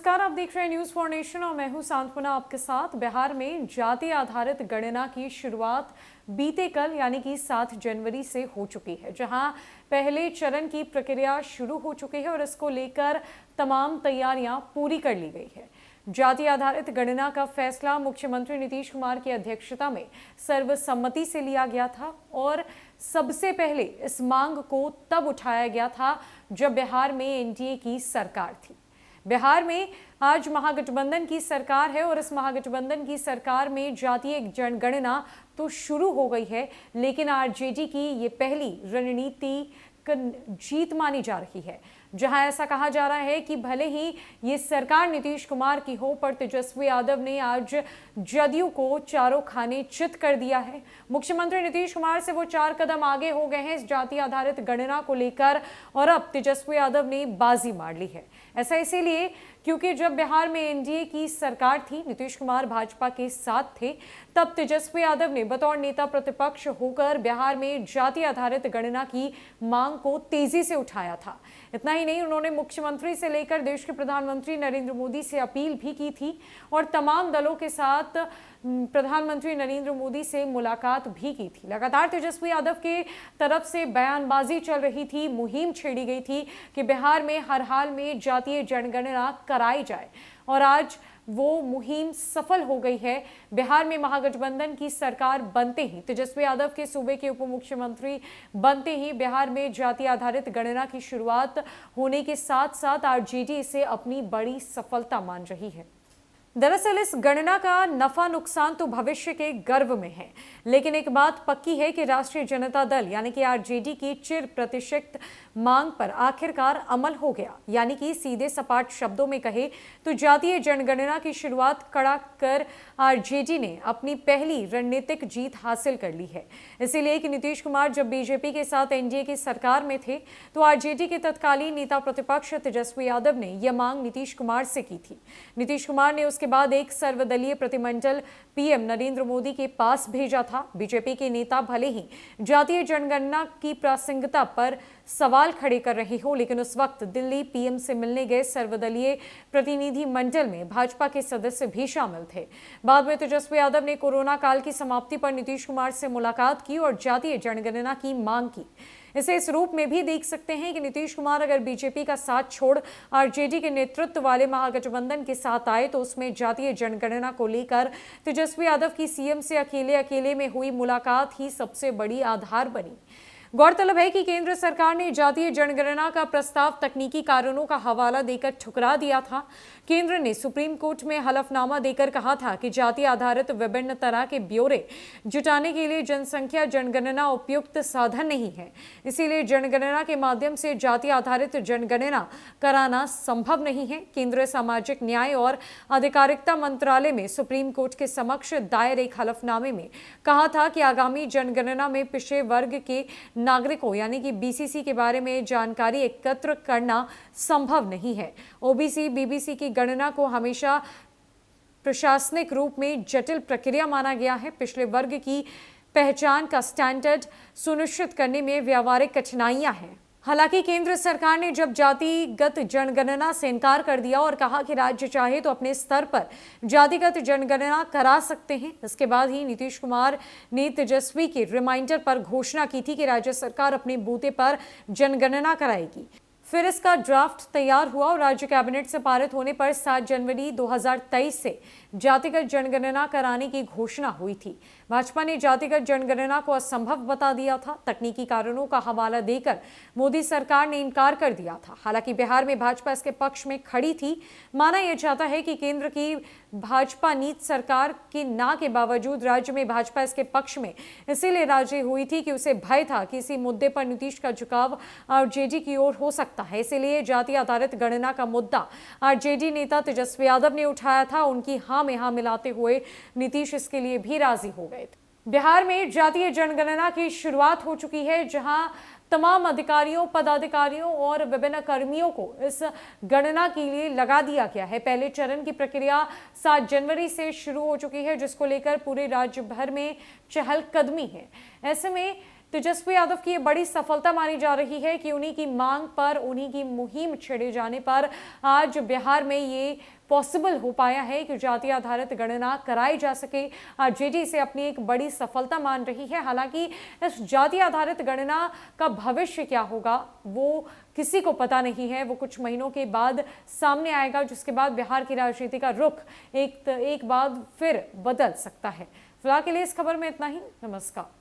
नमस्कार, आप देख रहे हैं न्यूज फॉर नेशन और मैं हूं सांत्वना आपके साथ। बिहार में जाति आधारित गणना की शुरुआत बीते कल यानी कि 7 जनवरी से हो चुकी है, जहां पहले चरण की प्रक्रिया शुरू हो चुकी है और इसको लेकर तमाम तैयारियां पूरी कर ली गई है। जाति आधारित गणना का फैसला मुख्यमंत्री नीतीश कुमार की अध्यक्षता में सर्वसम्मति से लिया गया था और सबसे पहले इस मांग को तब उठाया गया था जब बिहार में एनडीए की सरकार थी। बिहार में आज महागठबंधन की सरकार है और इस महागठबंधन की सरकार में जातीय जनगणना तो शुरू हो गई है, लेकिन आरजेडी की ये पहली रणनीति जीत मानी जा रही है, जहां ऐसा कहा जा रहा है कि भले ही ये सरकार नीतीश कुमार की हो, पर तेजस्वी यादव ने आज जदयू को चारों खाने चित कर दिया है। मुख्यमंत्री नीतीश कुमार से वो 4 कदम आगे हो गए हैं इस जाति आधारित गणना को लेकर और अब तेजस्वी यादव ने बाजी मार ली है। ऐसा इसीलिए क्योंकि जब बिहार में एनडीए की सरकार थी, नीतीश कुमार भाजपा के साथ थे, तब तेजस्वी यादव ने बतौर नेता प्रतिपक्ष होकर बिहार में जाति आधारित गणना की मांग को तेजी से उठाया था। इतना ही नहीं, उन्होंने मुख्यमंत्री से लेकर देश के प्रधानमंत्री नरेंद्र मोदी से अपील भी की थी और तमाम दलों के साथ प्रधानमंत्री नरेंद्र मोदी से मुलाकात भी की थी। लगातार तेजस्वी यादव के तरफ से बयानबाजी चल रही थी, मुहिम छेड़ी गई थी कि बिहार में हर हाल में जातीय जनगणना कराई जाए और आज वो मुहिम सफल हो गई है। बिहार में महागठबंधन की सरकार बनते ही, तेजस्वी यादव के सूबे के उप मुख्यमंत्री बनते ही बिहार में जाति आधारित गणना की शुरुआत होने के साथ साथ आरजेडी इसे अपनी बड़ी सफलता मान रही है। दरअसल इस गणना का नफा नुकसान तो भविष्य के गर्भ में है, लेकिन एक बात पक्की है कि राष्ट्रीय जनता दल यानी कि आरजेडी की चिर प्रतिष्ठित मांग पर आखिरकार अमल हो गया। यानी कि सीधे सपाट शब्दों में कहे तो जातीय जनगणना की शुरुआत कड़ा कर आरजेडी ने अपनी पहली रणनीतिक जीत हासिल कर ली है। इसीलिए कि नीतीश कुमार जब बीजेपी के साथ एनडीए की सरकार में थे तो आरजेडी के तत्कालीन नेता प्रतिपक्ष तेजस्वी यादव ने यह मांग नीतीश कुमार से की थी। नीतीश कुमार ने उसके बाद एक सर्वदलीय प्रतिनिधिमंडल पीएम नरेंद्र मोदी के पास भेजा था। बीजेपी के नेता भले ही जातीय जनगणना की प्रासंगिकता पर सवाल खड़े कर रहे हो, लेकिन उस वक्त दिल्ली पीएम से मिलने गए सर्वदलीय प्रतिनिधि मंडल में भाजपा के सदस्य भी शामिल थे। बाद में तेजस्वी यादव ने कोरोना काल की समाप्ति पर नीतीश कुमार से मुलाकात की और जातीय जनगणना की मांग की। इसे इस रूप में भी देख सकते हैं कि नीतीश कुमार अगर बीजेपी का साथ छोड़ आरजेडी के नेतृत्व वाले महागठबंधन के साथ आए तो उसमें जातीय जनगणना को लेकर तेजस्वी यादव की सीएम से अकेले में हुई मुलाकात ही सबसे बड़ी आधार बनी। गौरतलब है कि केंद्र सरकार ने जातीय जनगणना का प्रस्ताव तकनीकी कारणों का हवाला देकर ठुकरा दिया था। केंद्र ने सुप्रीम कोर्ट में हलफनामा देकर कहा था कि जाति आधारित विभिन्न तरह के ब्यौरे जुटाने के लिए जनसंख्या जनगणना उपयुक्त साधन नहीं है। इसीलिए जनगणना के माध्यम से जाति आधारित जनगणना कराना संभव नहीं है। केंद्रीय सामाजिक न्याय और अधिकारिता मंत्रालय में सुप्रीम कोर्ट के समक्ष दायर एक हलफनामे में कहा था कि आगामी जनगणना में पिछड़े वर्ग के नागरिकों यानी कि बीसीसी के बारे में जानकारी एकत्र करना संभव नहीं है। ओबीसी बीबीसी की गणना को हमेशा प्रशासनिक रूप में जटिल प्रक्रिया माना गया है। पिछले वर्ग की पहचान का स्टैंडर्ड सुनिश्चित करने में व्यावहारिक कठिनाइयां हैं। हालांकि केंद्र सरकार ने जब जातिगत जनगणना से इनकार कर दिया और कहा कि राज्य चाहे तो अपने स्तर पर जातिगत जनगणना करा सकते हैं, इसके बाद ही नीतीश कुमार ने तेजस्वी के रिमाइंडर पर घोषणा की थी कि राज्य सरकार अपने बूते पर जनगणना कराएगी। फिर इसका ड्राफ्ट तैयार हुआ और राज्य कैबिनेट से पारित होने पर 7 जनवरी 2023 से जातिगत जनगणना कराने की घोषणा हुई थी। भाजपा ने जातिगत जनगणना को असंभव बता दिया था। तकनीकी कारणों का हवाला देकर मोदी सरकार ने इनकार कर दिया था। हालांकि बिहार में भाजपा इसके पक्ष में खड़ी थी। माना यह जाता है कि केंद्र की भाजपा नीति सरकार के ना के बावजूद राज्य में भाजपा इसके पक्ष में इसीलिए राजी हुई थी कि उसे भय था कि इसी मुद्दे पर नीतीश का झुकाव आरजेडी की ओर हो सकता है। इसीलिए जाति आधारित गणना का मुद्दा आरजेडी नेता तेजस्वी यादव ने उठाया था। उनकी हाँ में हाँ मिलाते हुए नीतीश इसके लिए भी राजी हो गए थे। बिहार में जातीय जनगणना की शुरुआत हो चुकी है, जहां तमाम अधिकारियों, पदाधिकारियों और विभिन्न कर्मियों को इस गणना के लिए लगा दिया गया है। पहले चरण की प्रक्रिया 7 जनवरी से शुरू हो चुकी है, जिसको लेकर पूरे राज्य भर में चहलकदमी है। ऐसे में तेजस्वी यादव की ये बड़ी सफलता मानी जा रही है कि उन्हीं की मांग पर, उन्हीं की मुहिम छेड़े जाने पर आज बिहार में ये पॉसिबल हो पाया है कि जाति आधारित गणना कराई जा सके। जेडी इसे अपनी एक बड़ी सफलता मान रही है। हालांकि इस जाति आधारित गणना का भविष्य क्या होगा वो किसी को पता नहीं है। वो कुछ महीनों के बाद सामने आएगा, जिसके बाद बिहार की राजनीति का रुख एक बार फिर बदल सकता है। फिलहाल के लिए इस खबर में इतना ही। नमस्कार।